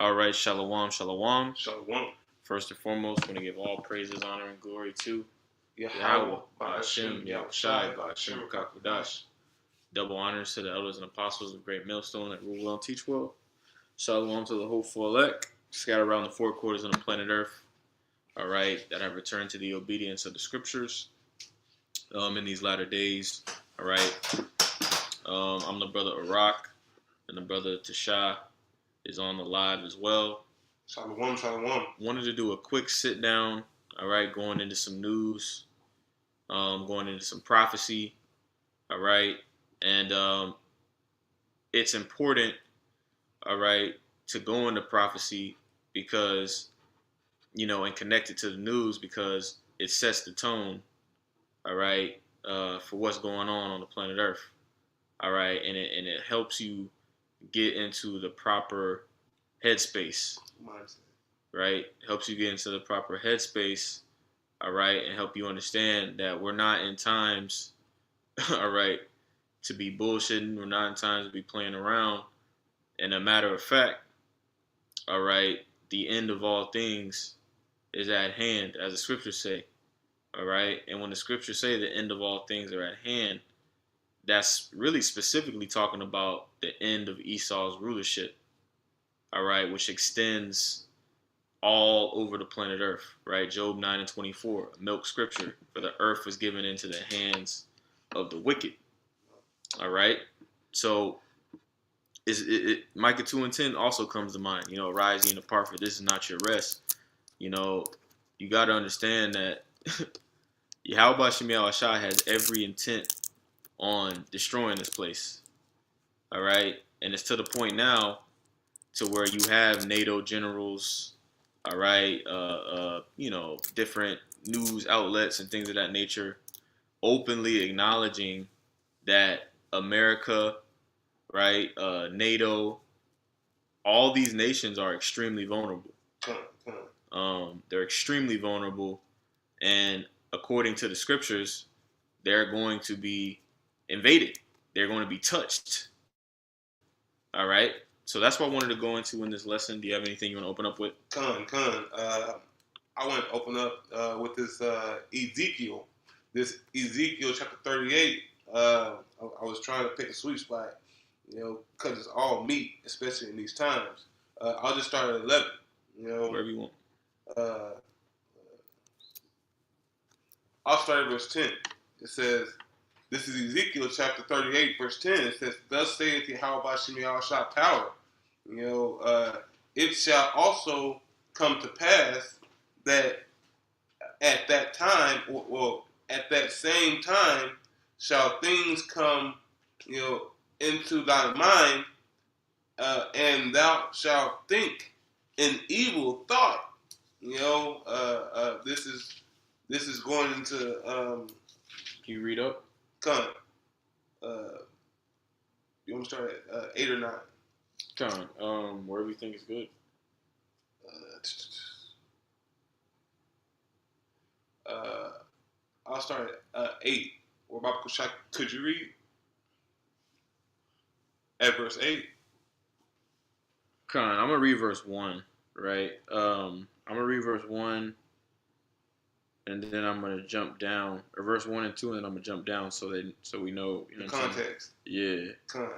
All right, shalom, shalom. Shalom. First and foremost, we're going to give all praises, honor, and glory to Yahweh, Ba'ashem, Yahushai, Ba'ashem, Kakudash. Double honors to the elders and apostles of Great Millstone that rule well and teach well. Shalom to the hopeful elect, scattered around the four quarters of the planet Earth, all right, that have returned to the obedience of the scriptures in these latter days, all right. I'm the brother Iraq, and the brother Tasha is on the live as well. Shalom, shalom. Wanted to do a quick sit down, all right, going into some news, going into some prophecy, all right, and it's important, all right, to go into prophecy because, you know, and connect it to the news because it sets the tone, all right, for what's going on the planet Earth, all right, and it helps you get into the proper headspace, right? Helps you get into the proper headspace, all right, and help you understand that we're not in times, all right, to be bullshitting. We're not in times to be playing around. And a matter of fact, all right, the end of all things is at hand, as the scriptures say, all right? And when the scriptures say the end of all things are at hand, that's really specifically talking about the end of Esau's rulership, all right, which extends all over the planet Earth, right? Job 9:24, milk scripture, for the earth was given into the hands of the wicked, all right? So Micah 2:10 also comes to mind, you know, rise ye and depart, for this is not your rest. You know, you got to understand that Yahweh Shem Yahushai has every intent on destroying this place, all right? And it's to the point now to where you have NATO generals, all right, you know, different news outlets and things of that nature openly acknowledging that America, right, NATO, all these nations are extremely vulnerable. They're extremely vulnerable, and according to the scriptures, they're going to be invaded. They're going to be touched. All right. So that's what I wanted to go into in this lesson. Do you have anything you want to open up with? I want to open up with this Ezekiel. This Ezekiel chapter 38. I was trying to pick a sweet spot, you know, because it's all meat, especially in these times. I'll just start at 11. You know, wherever you want. I'll start at verse 10. It says, this is Ezekiel chapter 38, verse 10. It says, thus saith Yahweh Shem Yahushai power. You know, it shall also come to pass that at that time, or at that same time, shall things come, you know, into thy mind, and thou shalt think an evil thought. You know, this is going into. Can you read up? Come. You want to start at 8 or 9? Come. Wherever you think is good. I'll start at 8. Could you read at verse 8? Come. I'm gonna read verse 1, right? I'm gonna read verse 1. And then I'm gonna jump down, or verse 1 and 2, and then I'm gonna jump down so we know, you know, the context. Yeah. Come.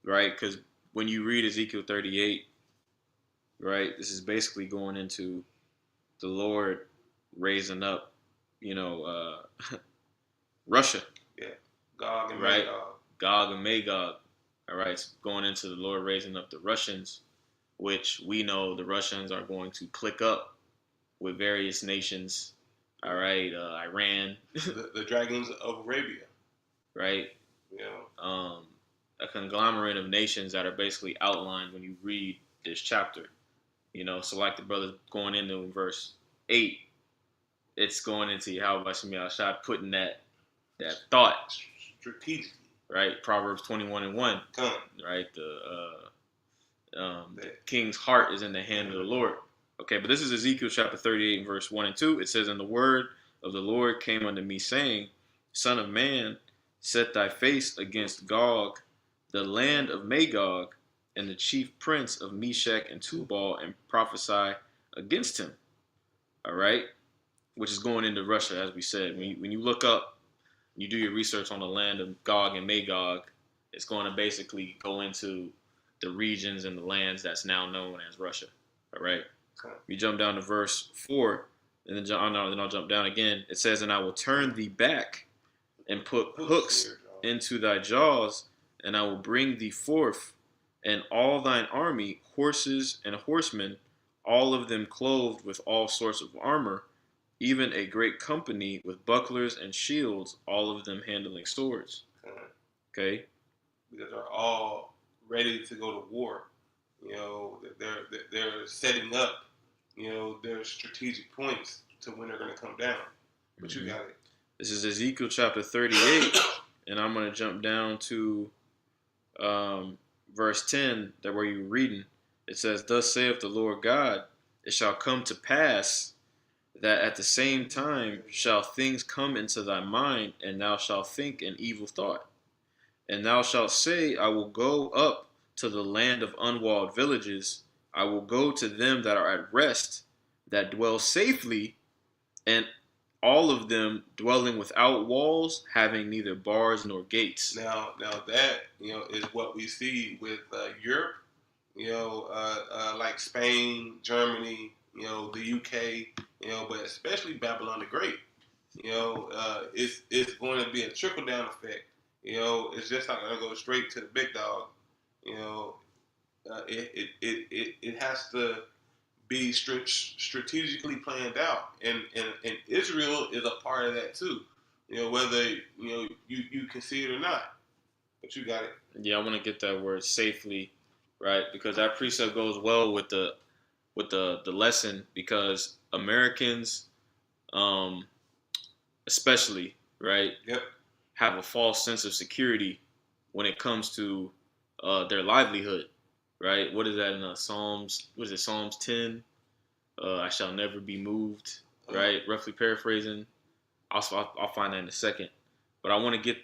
Right, because when you read Ezekiel 38, right, this is basically going into the Lord raising up, you know, Russia. Yeah. Gog and right? Magog. Gog and Magog. All right, it's going into the Lord raising up the Russians, which we know the Russians are going to click up with various nations. All right, Iran, the dragons of Arabia, right? Yeah. A conglomerate of nations that are basically outlined when you read this chapter. You know, so like the brother going into verse 8, it's going into Yahweh Shem Yahushai putting that thought strategically, right? Proverbs 21:1, Come. right? The king's heart is in the hand of the Lord. Okay, but this is Ezekiel chapter 38 and verse 1 and 2. It says, and the word of the Lord came unto me, saying, Son of man, set thy face against Gog, the land of Magog, and the chief prince of Meshach and Tubal and prophesy against him. All right, which is going into Russia, as we said. When you look up, you do your research on the land of Gog and Magog, it's going to basically go into the regions and the lands that's now known as Russia. All right. Okay. We jump down to verse 4, and then I'll jump down again. It says, "And I will turn thee back and put hooks into thy jaws, and I will bring thee forth, and all thine army, horses and horsemen, all of them clothed with all sorts of armor, even a great company with bucklers and shields, all of them handling swords." Okay. Because they're all ready to go to war. They're setting up, their strategic points to when they're going to come down. But you got it. This is Ezekiel chapter 38, and I'm going to jump down to verse 10, that where you're reading. It says, "Thus saith the Lord God, it shall come to pass that at the same time shall things come into thy mind, and thou shalt think an evil thought. And thou shalt say, I will go up to the land of unwalled villages. I will go to them that are at rest, that dwell safely, and all of them dwelling without walls, having neither bars nor gates." Now that is what we see with Europe. Like Spain, Germany, the UK, but especially Babylon the Great. It's going to be a trickle down effect. It's just not going to go straight to the big dog. It has to be strategically planned out, and Israel is a part of that too. Whether you can see it or not, but you got it. Yeah, I want to get that word safely, right? Because that precept goes well with the lesson, because Americans, especially, right, Yep, have a false sense of security when it comes to their livelihood, right? What is that in Psalms? What is it, Psalms 10? I shall never be moved, right? Roughly paraphrasing. I'll find that in a second. But I want to get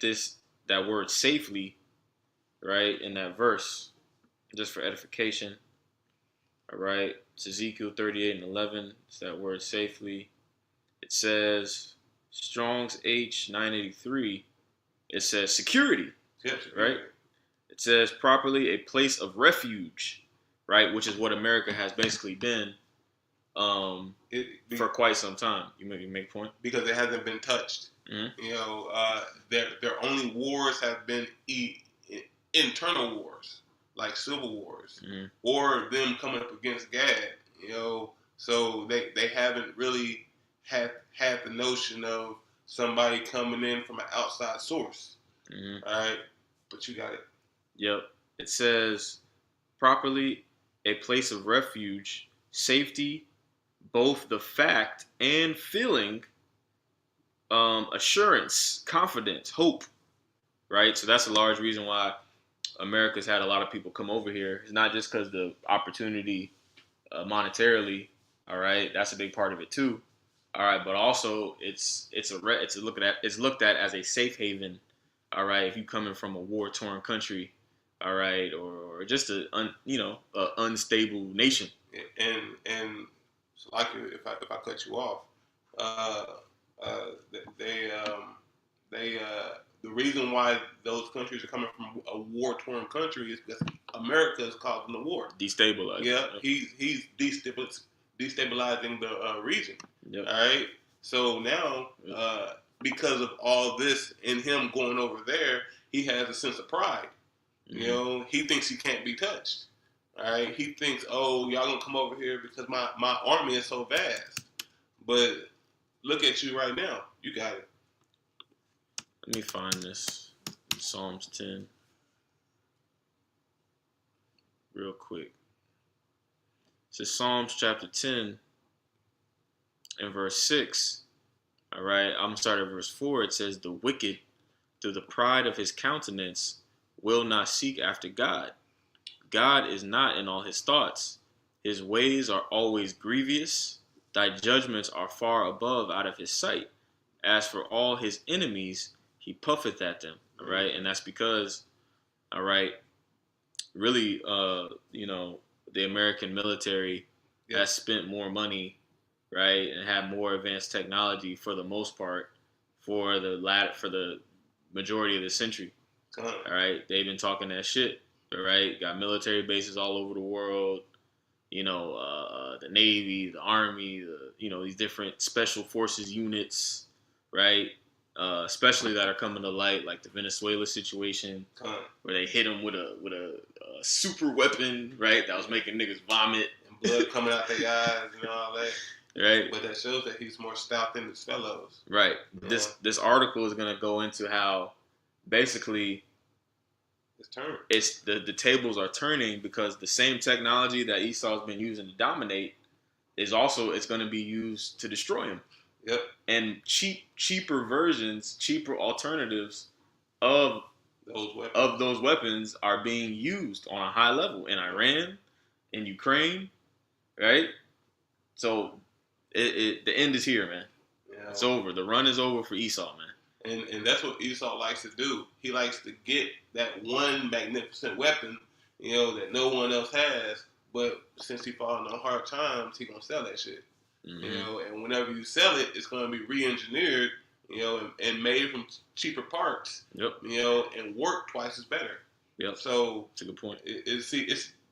that word safely, right, in that verse, just for edification. All right, it's Ezekiel 38 and 11. It's that word safely. It says, Strong's H 983. It says security, yes, right? It says properly a place of refuge, right, which is what America has basically been for quite some time. You make a point? Because it hasn't been touched. Mm-hmm. Their only wars have been internal wars, like civil wars, Mm-hmm. or them coming up against Gad. So they haven't really had the notion of somebody coming in from an outside source. Mm-hmm. All right, but you got it. Yep. It says properly a place of refuge, safety, both the fact and feeling, assurance, confidence, hope, right? So that's a large reason why America's had a lot of people come over here. It's not just because the opportunity monetarily, all right, that's a big part of it too, all right, but also it's looked at as a safe haven, all right, if you coming from a war-torn country, all right, or just a unstable nation. And so like if I cut you off, the reason why those countries are coming from a war-torn country is because America is causing the war. Destabilizing. Yeah, he's destabilizing the region. Yep. All right. So now, because of all this and him going over there, he has a sense of pride. Mm-hmm. He thinks he can't be touched. All right. He thinks, oh, y'all gonna come over here because my army is so vast. But look at you right now. You got it. Let me find this in Psalms 10 real quick. It's Psalms chapter 10 and verse 6. All right, I'm going to start at verse 4. It says, "The wicked, through the pride of his countenance, will not seek after God. God is not in all his thoughts. His ways are always grievous. Thy judgments are far above out of his sight. As for all his enemies, he puffeth at them." All right, and that's because, all right, really, the American military Yeah. has spent more money, right, and have more advanced technology for the most part for the majority of the century. All right, they've been talking that shit. All right, got military bases all over the world. The Navy, the Army, these different special forces units, right? Especially that are coming to light, like the Venezuela situation, where they hit him with a super weapon, right? That was making niggas vomit and blood coming out their eyes, all that. Right. But that shows that he's more stout than his fellows. Right. This article is going to go into how basically it's the tables are turning, because the same technology that Esau's been using to dominate it's going to be used to destroy him. Yep. And cheaper versions, cheaper alternatives of those weapons are being used on a high level in Iran, in Ukraine, right? So the end is here, man. Yeah. It's over. The run is over for Esau, man. And that's what Esau likes to do. He likes to get that one magnificent weapon, that no one else has. But since he falling on hard times, he gonna sell that shit. Mm-hmm. And whenever you sell it, it's gonna be re-engineered, and made from cheaper parts. Yep. And work twice as better. Yep. So that's a good point. It's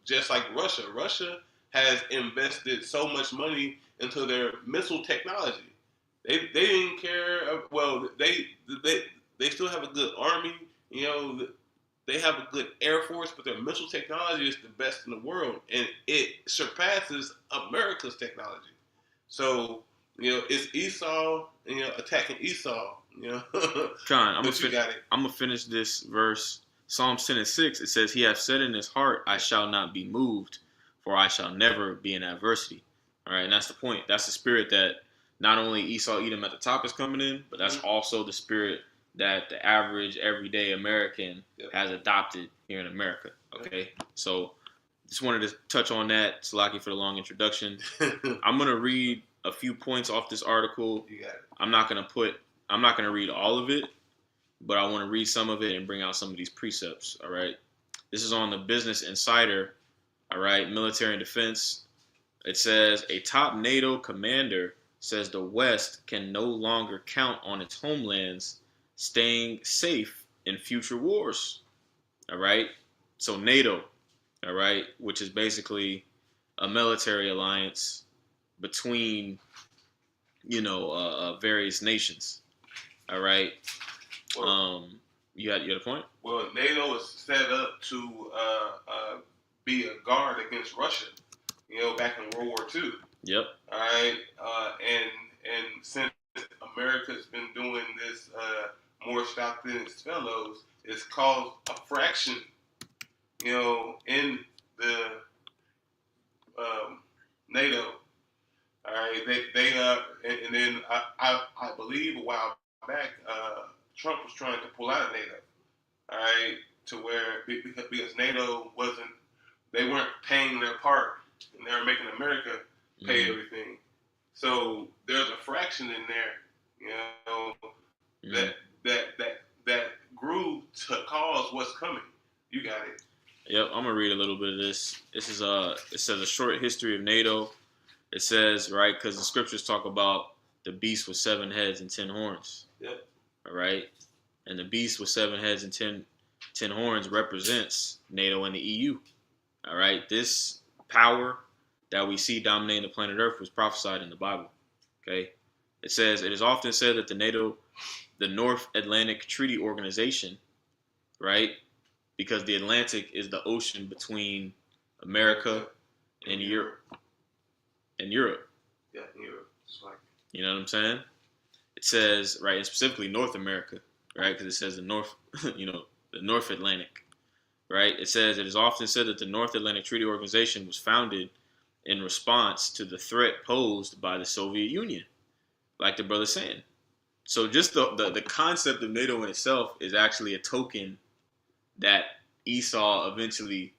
just like Russia. Russia has invested so much money into their missile technology. They didn't care. Well, they still have a good army. They have a good air force, but their missile technology is the best in the world, and it surpasses America's technology. So it's Esau, attacking Esau. Con, I'm gonna finish this verse. Psalms 10:6. It says, "He hath said in his heart, I shall not be moved, for I shall never be in adversity." All right, and that's the point. That's the spirit that not only Esau Edom at the top is coming in, but that's also the spirit that the average, everyday American has adopted here in America. Okay, so just wanted to touch on that. Salaki for the long introduction. I'm gonna read a few points off this article. You got it. I'm not gonna read all of it, but I want to read some of it and bring out some of these precepts. All right, this is on the Business Insider. All right, military and defense. It says a top NATO commander says the West can no longer count on its homelands staying safe in future wars. All right. So NATO, all right, which is basically a military alliance between, various nations. All right. You had a point? Well, NATO is set up to be a guard against Russia, back in World War II. Yep. All right. And since America's been doing this more stout than its fellows, it's caused a fraction, in the NATO. All right. And then I believe a while back, Trump was trying to pull out of NATO. All right, to where because NATO they weren't paying their part, and they were making America pay everything. So there's a fraction in there, that grew to cause what's coming. You got it. Yep, I'm gonna read a little bit of this. This is it says a short history of NATO. It says, right, because the scriptures talk about the beast with 7 heads and 10 horns. Yep. All right, and the beast with 7 heads and 10 horns represents NATO and the EU. All right, this power that we see dominating the planet Earth was prophesied in the Bible. Okay, it says it is often said that the North Atlantic Treaty Organization, right, because the Atlantic is the ocean between America and Europe. Yeah, in Europe. You know what I'm saying? It says, right, and specifically North America, right, because it says the North, the North Atlantic, right? It says it is often said that the North Atlantic Treaty Organization was founded in response to the threat posed by the Soviet Union, like the brother's saying. So just the concept of NATO in itself is actually a token that Esau eventually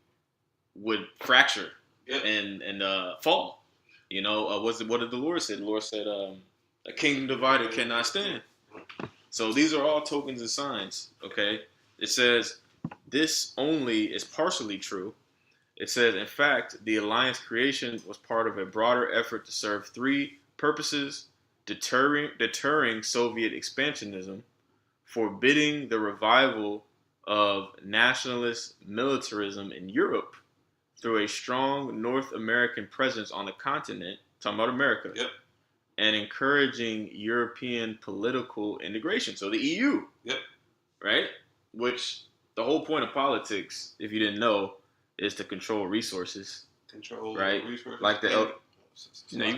would fracture and fall. What did the Lord say? The Lord said, a kingdom divided cannot stand. So these are all tokens and signs, okay? It says this only is partially true. It says, in fact, the alliance creation was part of a broader effort to serve three purposes: deterring Soviet expansionism, forbidding the revival of nationalist militarism in Europe through a strong North American presence on the continent, talking about America, Yep. and encouraging European political integration. So the EU, Yep. right? Which the whole point of politics, if you didn't know, is to control resources. Control right? resources. Like you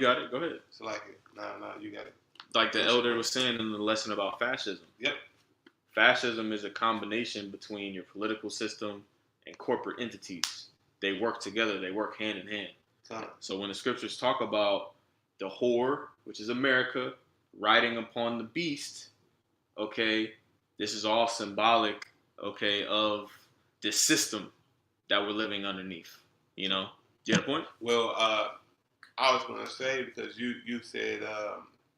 got it. Go ahead. It's like it. No, you got it. Like the elder was saying in the lesson about fascism. Yep. Fascism is a combination between your political system and corporate entities. They work together. They work hand in hand. So when the scriptures talk about the whore, which is America, riding upon the beast, okay, this is all symbolic, okay, of this system that we're living underneath. You know? Do you have a point? Well, I was going to say, because you said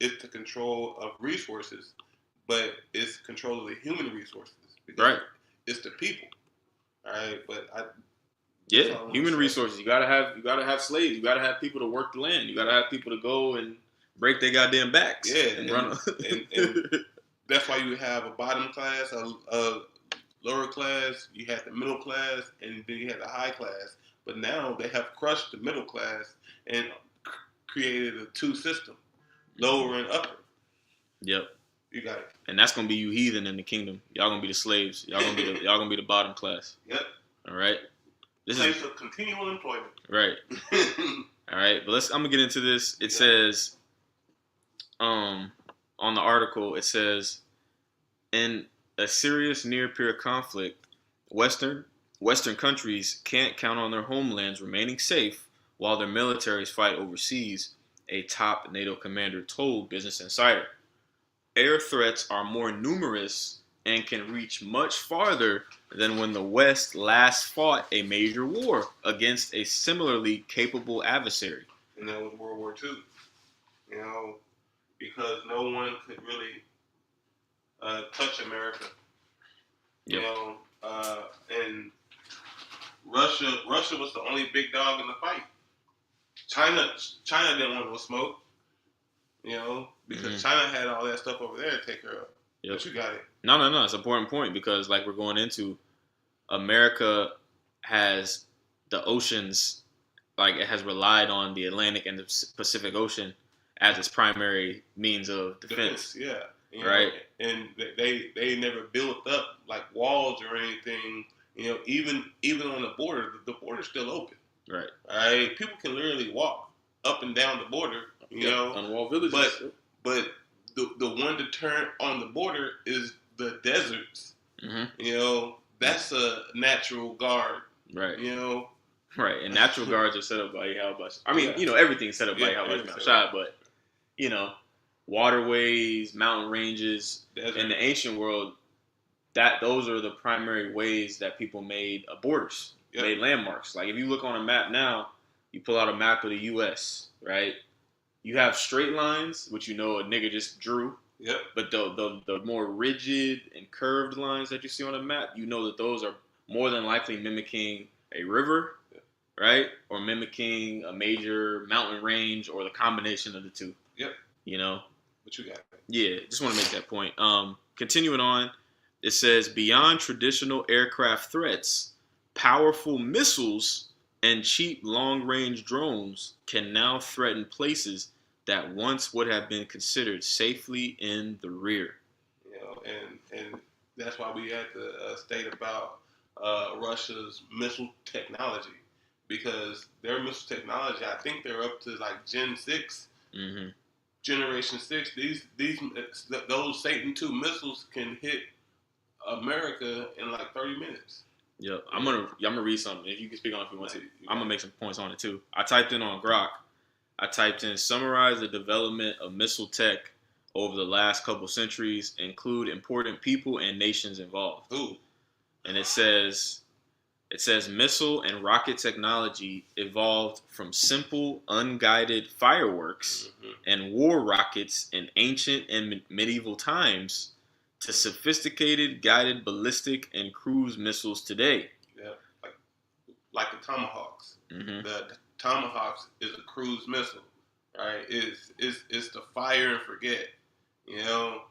it's the control of resources, but it's control of the human resources. Right. It's the people. All right, but human resources. You gotta have slaves. You gotta have people to work the land. You gotta have people to go and break their goddamn backs. Yeah, and run. and that's why you have a bottom class, a lower class. You had the middle class, and then you had the high class. But now they have crushed the middle class and created a two system, lower and upper. Yep. You got it. And that's gonna be you heathen in the kingdom. Y'all gonna be the slaves. Y'all gonna be the bottom class. Yep. All right. This place of continual employment. Right. All right. But I'm gonna get into this. It says, on the article, it says, in a serious near-peer conflict, Western countries can't count on their homelands remaining safe while their militaries fight overseas, a top NATO commander told Business Insider. Air threats are more numerous and can reach much farther than when the West last fought a major war against a similarly capable adversary. And that was World War II. You know, because no one could really touch America. Yep. You know, and Russia was the only big dog in the fight. China didn't want no smoke. You know, because China had all that stuff over there to take care of. Yep. But you got it. No. It's an important point because, like we're going into, America has the oceans, like it has relied on the Atlantic and the Pacific Ocean as its primary means of defense. Yeah. You right. Know, and they never built up like walls or anything. You know, even on the border's still open. Right. All right. People can literally walk up and down the border. You know, unwalled villages. But the one deterrent on the border is the deserts. Mm-hmm. You know, that's a natural guard. Right. You know. Right, and natural guards are set up by Yahweh. I mean, you know, everything's set up by Yahweh Shai, but you know, waterways, mountain ranges, in the ancient world, those are the primary ways that people made borders, made landmarks. Like if you look on a map now, you pull out a map of the U.S., right? You have straight lines, which you know a nigga just drew. Yep. But the more rigid and curved lines that you see on a map, you know that those are more than likely mimicking a river, right? Or mimicking a major mountain range or the combination of the two. Yep. You know? But you got it. Yeah, just want to make that point. Continuing on, it says, beyond traditional aircraft threats, powerful missiles and cheap long-range drones can now threaten places that once would have been considered safely in the rear. You know, and that's why we had to state about Russia's missile technology, because their missile technology, I think they're up to like Gen 6, Generation 6. Those Satan II missiles can hit America in like 30 minutes. Yeah, I'm gonna read something. If you can speak on it if you want to. I'm gonna make some points on it too. I typed in on Grok. I typed in summarize the development of missile tech over the last couple centuries, include important people and nations involved. Ooh. And it says missile and rocket technology evolved from simple unguided fireworks and war rockets in ancient and medieval times to sophisticated guided ballistic and cruise missiles today. Yeah, like the Tomahawks. Mm-hmm. The Tomahawks is a cruise missile, right? It's the fire and forget, you know,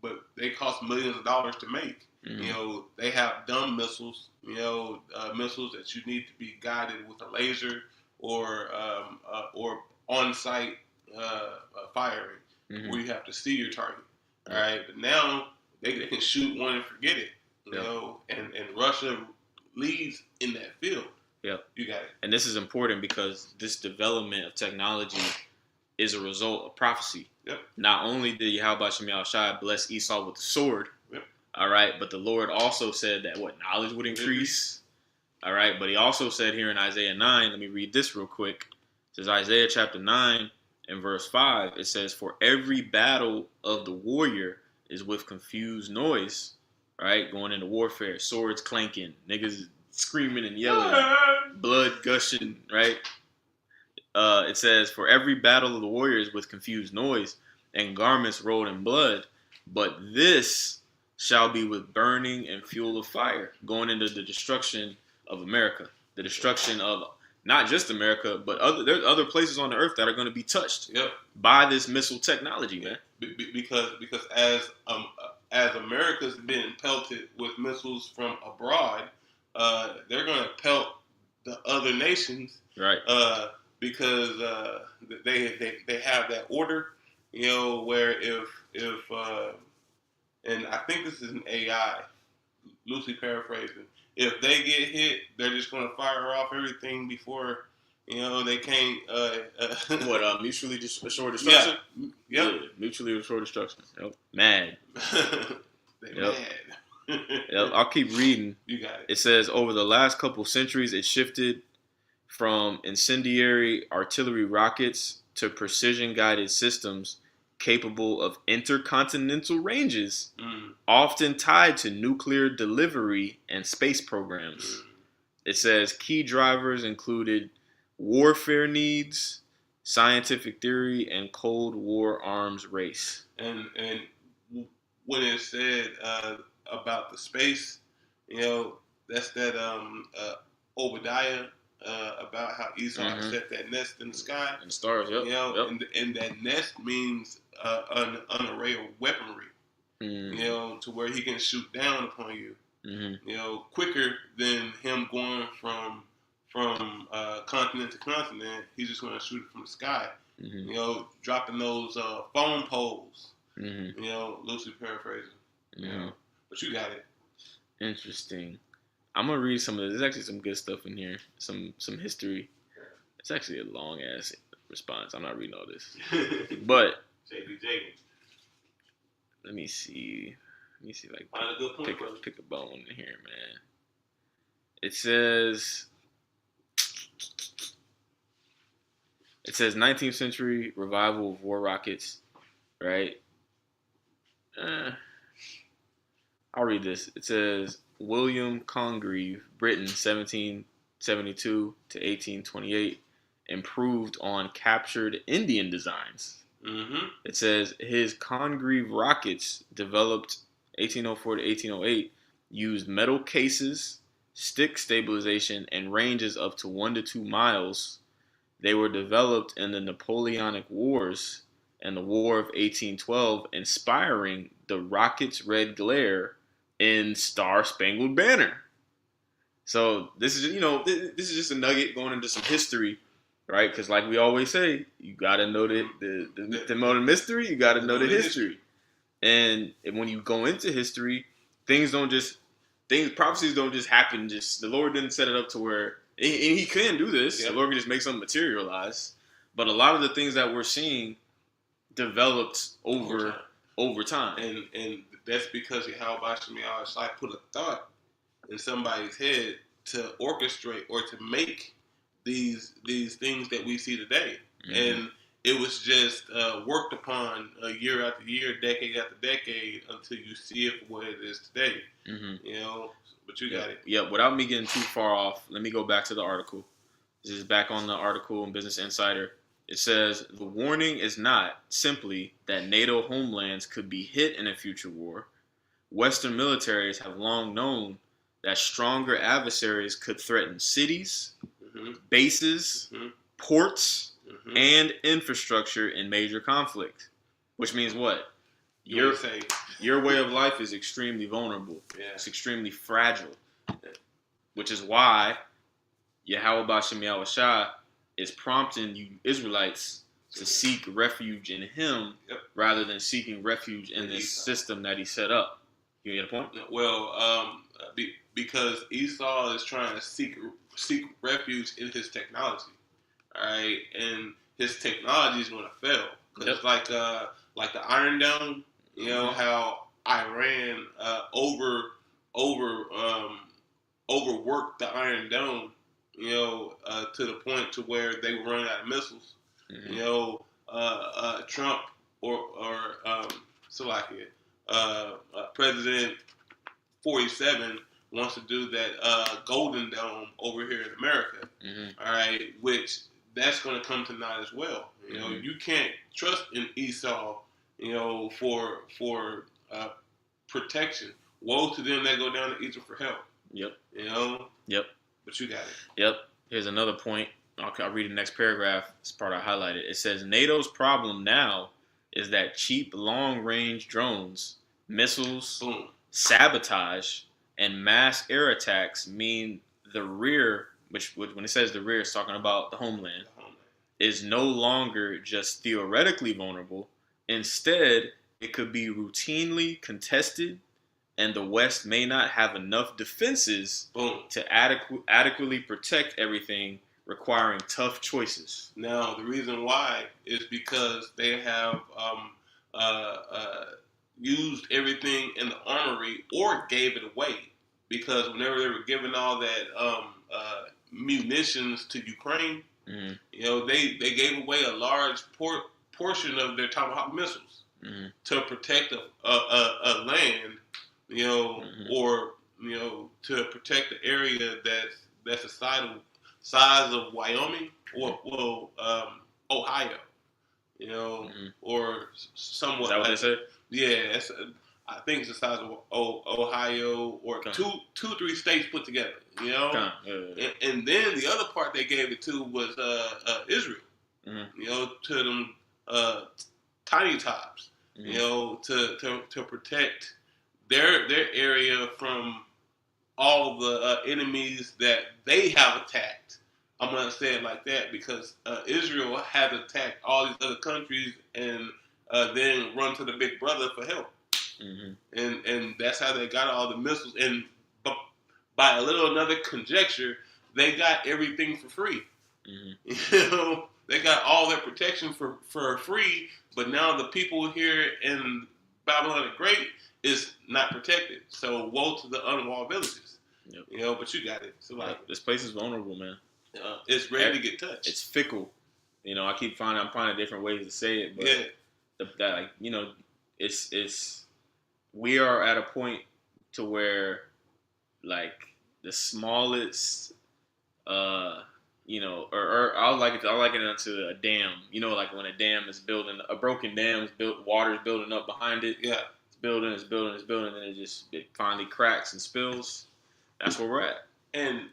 but they cost millions of dollars to make. Mm-hmm. You know, they have dumb missiles, missiles that you need to be guided with a laser or on-site firing, Mm-hmm. where you have to see your target. All right, but now they can shoot one and forget it, and Russia leads in that field. Yep. You got it. And this is important because this development of technology is a result of prophecy. Yep. Not only did Yahweh Shem Shai bless Esau with the sword, all right, but the Lord also said that knowledge would increase. All right, but he also said here in Isaiah 9, let me read this real quick. It says Isaiah chapter 9 and verse 5, it says, for every battle of the warrior is with confused noise, right? Going into warfare, swords clanking, niggas screaming and yelling, blood gushing, right? It says, for every battle of the warrior is with confused noise and garments rolled in blood, but this shall be with burning and fuel of fire, going into the destruction of America, the destruction of not just America, but there's other places on the earth that are going to be touched by this missile technology, man. Because as America's been pelted with missiles from abroad, they're going to pelt the other nations, right? Because they have that order, where if and I think this is an AI, loosely paraphrasing. If they get hit, they're just going to fire off everything before, they can't. Mutually assured destruction? Yep. Yeah, mutually assured destruction. Yep. Mad. They mad. Yep. I'll keep reading. You got it. It says, over the last couple centuries, it shifted from incendiary artillery rockets to precision-guided systems capable of intercontinental ranges, often tied to nuclear delivery and space programs. It says key drivers included warfare needs, scientific theory, and Cold War arms race. And when it said about the space, that's that Obadiah about how Esau set that nest in the sky. And stars, yep. And that nest means an array of weaponry, to where he can shoot down upon you, quicker than him going from continent to continent. He's just going to shoot it from the sky, dropping those phone poles, loosely paraphrasing. But you got it. Interesting. I'm gonna read some of this. There's actually some good stuff in here. Some history. It's actually a long ass response. I'm not reading all this, but let me see. If I can pick a bone in here, man. It says 19th century revival of war rockets, right? I'll read this. It says William Congreve, Britain, 1772 to 1828, improved on captured Indian designs. It says his Congreve rockets, developed 1804 to 1808, used metal cases, stick stabilization, and ranges up to 1 to 2 miles. They were developed in the Napoleonic Wars and the War of 1812, inspiring the rocket's red glare in Star Spangled Banner. So this is, this is just a nugget going into some history, right? Because like we always say, you got to know the modern mystery, you got to know the history. And when you go into history, prophecies don't just happen. The Lord didn't set it up to where, and he can do this. Yep. The Lord can just make something materialize. But a lot of the things that we're seeing developed over time. And that's because Yahweh Shai put a thought in somebody's head to orchestrate or to make these things that we see today. And it was just worked upon year after year, decade after decade, until you see it for what it is today. But you got it. Yeah, without me getting too far off, let me go back to the article. This is back on the article in Business Insider. It says the warning is not simply that NATO homelands could be hit in a future war. Western militaries have long known that stronger adversaries could threaten cities, bases, ports, and infrastructure in major conflict. Which means what? Your way of life is extremely vulnerable. Yeah. It's extremely fragile. Which is why Yahweh Bashem Yahweh Shah is prompting you Israelites to seek refuge in him rather than seeking refuge in this system that he set up. You get a point? Well, because Esau is trying to seek refuge in his technology, all right, and his technology is going to fail because like the Iron Dome, you know how Iran overworked the Iron Dome, you know, to the point to where they were running out of missiles. You know, Trump or Slovakia, President 47 wants to do that Golden Dome over here in America. All right, which that's going to come to naught as well. You know, you can't trust in Esau, you know, for protection. Woe to them that go down to Egypt for help. You know. But you got it. Here's another point. I'll read the next paragraph. This part I highlighted. It says NATO's problem now is that cheap long-range drones, missiles, sabotage, and mass air attacks mean the rear, which when it says the rear, it's talking about the homeland, is no longer just theoretically vulnerable. Instead, it could be routinely contested, and the West may not have enough defenses to adequately protect everything, requiring tough choices. Now, the reason why is because they have used everything in the armory or gave it away. Because whenever they were giving all that munitions to Ukraine, you know, they gave away a large portion of their Tomahawk missiles to protect a land, you know, or, you know, to protect the area that's the size of Wyoming or Ohio, you know, or somewhat. Is that what they said? Yeah, I think it's the size of Ohio or two, 3 states put together, you know. And then the other part they gave it to was Israel, you know, to them tiny tops, you know, to protect their area from all the enemies that they have attacked. I'm going to say it like that because Israel has attacked all these other countries and then run to the big brother for help. And that's how they got all the missiles. And by a little another conjecture, they got everything for free. You know, they got all their protection for free, but now the people here in Babylon the Great is not protected. So woe to the unwalled villages. You know, but you got it. So like this place is vulnerable, man. It's ready to get touched. It's fickle. You know, I'm finding different ways to say it, but like, you know, it's we are at a point to where like the smallest you know, or I'll like it onto a dam. You know, like when a dam is building, a broken dam is built, water is building up behind it. Yeah. It's building, and it finally cracks and spills. That's where we're at. And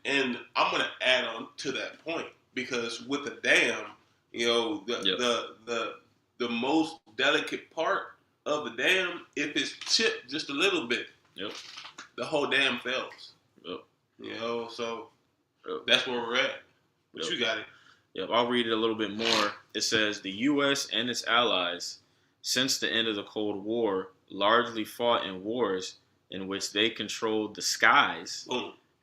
I'm gonna add on to that point because with the dam, you know, the most delicate part of the dam, if it's chipped just a little bit, the whole dam fails. You know, so that's where we're at. But you got it. I'll read it a little bit more. It says the U.S. and its allies, since the end of the Cold War, largely fought in wars in which they controlled the skies,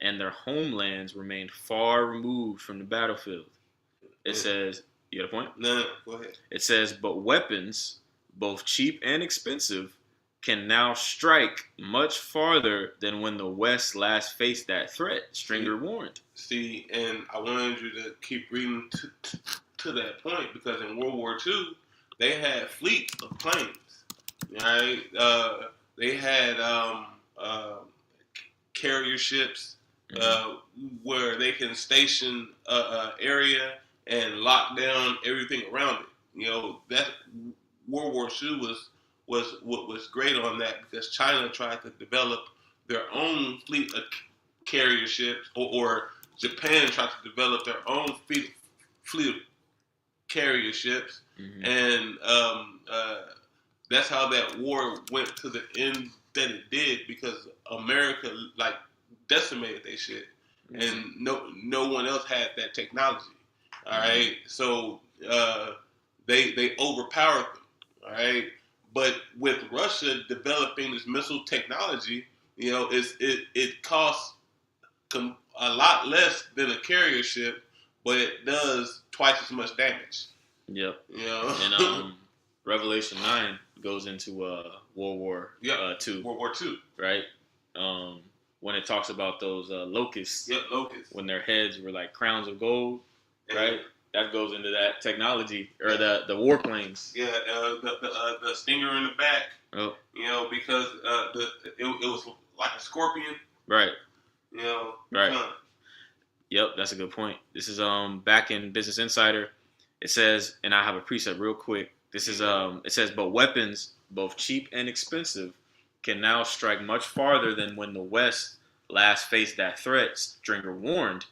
and their homelands remained far removed from the battlefield. It says, you got a point? No, go ahead. It says, but weapons, both cheap and expensive, can now strike much farther than when the West last faced that threat, Stringer warned. See, and I wanted you to keep reading to that point because in World War II, they had fleets of planes, right? They had carrier ships where they can station area and lock down everything around it. You know, that World War II was great on that because China tried to develop their own fleet of carrier ships, or Japan tried to develop their own fleet of carrier ships, and that's how that war went to the end that it did, because America like decimated their shit, and no one else had that technology. All right, so they overpowered them. All right, but with Russia developing this missile technology, you know, it costs a lot less than a carrier ship, but it does twice as much damage. Yep. You know, and Revelation 9 goes into World War II. World War II, right? When it talks about those locusts. Yep, locusts. When their heads were like crowns of gold, right? That goes into that technology, or the warplanes. Yeah, the stinger in the back. Oh. You know, because it was like a scorpion. Right. You know. Right. Yep, that's a good point. This is back in Business Insider. It says, and I have a precept real quick. This is it says, but weapons, both cheap and expensive, can now strike much farther than when the West last faced that threat, Stringer warned.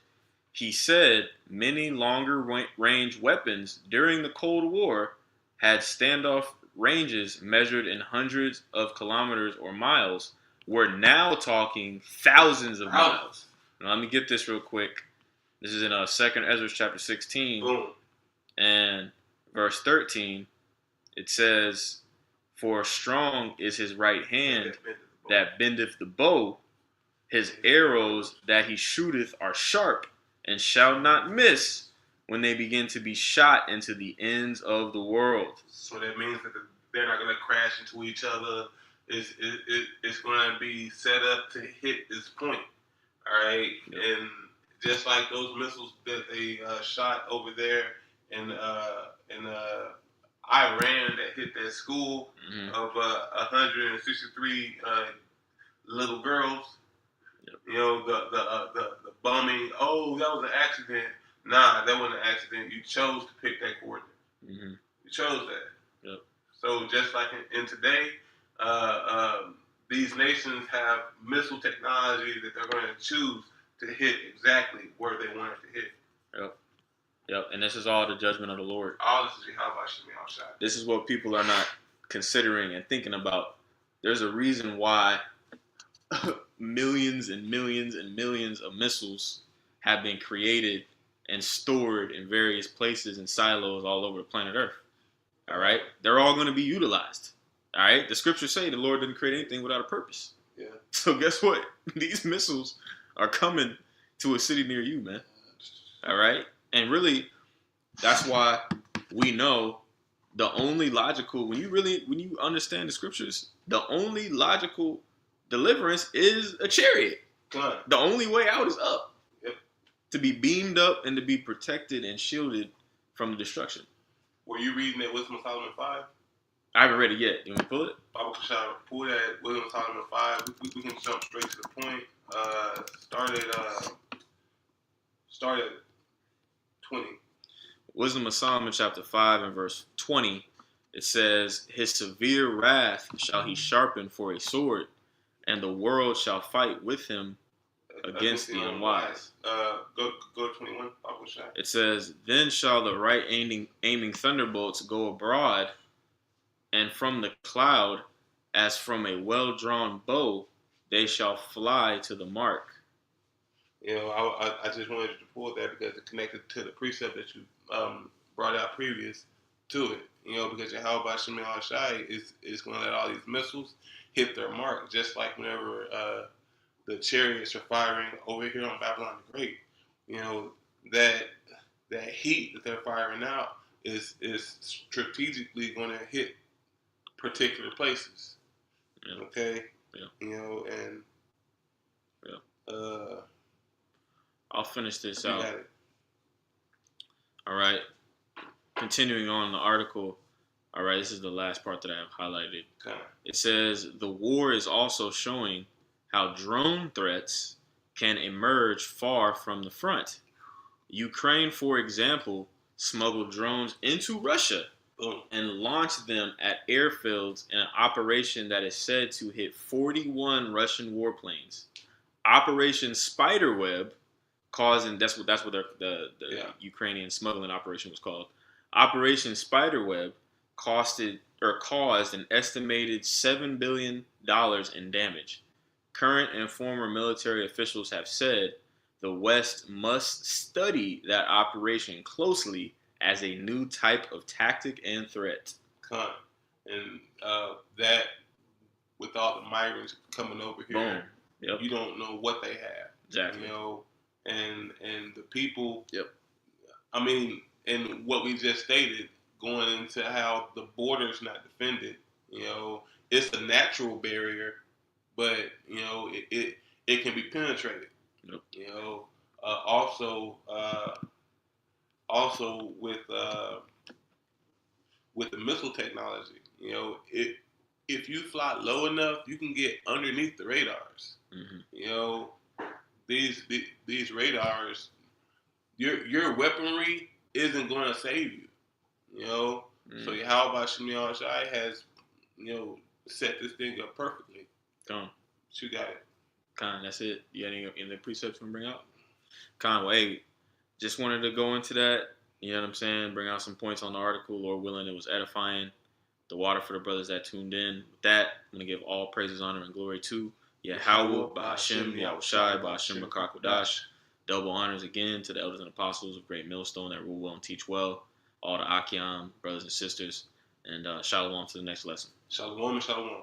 He said many longer range weapons during the Cold War had standoff ranges measured in hundreds of kilometers or miles. We're now talking thousands of miles. Now, let me get this real quick. This is in 2 Ezra chapter 16. Boom. And verse 13. It says, for strong is his right hand that bendeth the bow. His arrows that he shooteth are sharp, and shall not miss when they begin to be shot into the ends of the world. So that means that they're not going to crash into each other. It's going to be set up to hit this point. All right? Yep. And just like those missiles that they shot over there in Iran that hit that school of 163 little girls. Yep. You know, the bombing. Oh, that was an accident. Nah, that wasn't an accident. You chose to pick that coordinate. You chose that. Yep. So just like in today, these nations have missile technology that they're going to choose to hit exactly where they want it to hit. Yep. Yep. And this is all the judgment of the Lord. All this is Yahweh Shemi Shai. This is what people are not considering and thinking about. There's a reason why millions and millions and millions of missiles have been created and stored in various places and silos all over the planet Earth. All right? They're all going to be utilized. All right? The scriptures say the Lord didn't create anything without a purpose. Yeah. So guess what? These missiles are coming to a city near you, man. All right? And really, that's why we know the only logical, when you understand the scriptures, the only logical deliverance is a chariot. The only way out is up. Yep. To be beamed up and to be protected and shielded from destruction. Were you reading that Wisdom of Solomon 5? I haven't read it yet. You want me to pull it? Bible Kashara, pull that Wisdom of Solomon 5. We can jump straight to the point. Start at 20. Wisdom of Solomon chapter 5 and verse 20. It says, his severe wrath shall he sharpen for a sword, and the world shall fight with him against the unwise. Go to 21. It says, then shall the right aiming thunderbolts go abroad, and from the cloud, as from a well-drawn bow, they shall fly to the mark. You know, I just wanted to pull that because it connected to the precept that you brought out previous to it. You know, because Yahweh Shemi Shai is going to let all these missiles hit their mark, just like whenever the chariots are firing over here on Babylon the Great. You know, that heat that they're firing out is strategically going to hit particular places. Yeah. Okay? Yeah. You know, and I'll finish this out. All right. Continuing on the article. All right, this is the last part that I have highlighted. Okay. It says, the war is also showing how drone threats can emerge far from the front. Ukraine, for example, smuggled drones into Russia Boom. and launched them at airfields in an operation that is said to hit 41 Russian warplanes. Operation Spiderweb causing that's what the Ukrainian smuggling operation was called. Operation Spiderweb caused an estimated $7 billion in damage. Current and former military officials have said the West must study that operation closely as a new type of tactic and threat. And that with all the migrants coming over here, Boom. Yep. You don't know what they have. Exactly. You know, and the people. Yep. I mean, and what we just stated, going into how the border's not defended. You know, it's a natural barrier, but you know, it can be penetrated. Yep. You know, also with the missile technology, you know, if you fly low enough, you can get underneath the radars. Mm-hmm. You know, these radars, your weaponry isn't going to save you. You know, so Yahweh Shemi Shai has, you know, set this thing up perfectly. Come, you got it. Con, that's it. You got any precepts to bring out? Con, well, hey, just wanted to go into that. You know what I'm saying? Bring out some points on the article. Lord willing, it was edifying. The water for the brothers that tuned in. With that, I'm going to give all praises, honor, and glory to Yahweh, Ba'ashem, Yahushai, Ba'ashem, B'Kakwadash. Double honors again to the elders and apostles of Great Millstone that rule well and teach well. All the Akiam, brothers and sisters. And shalom to the next lesson. Shalom and shalom.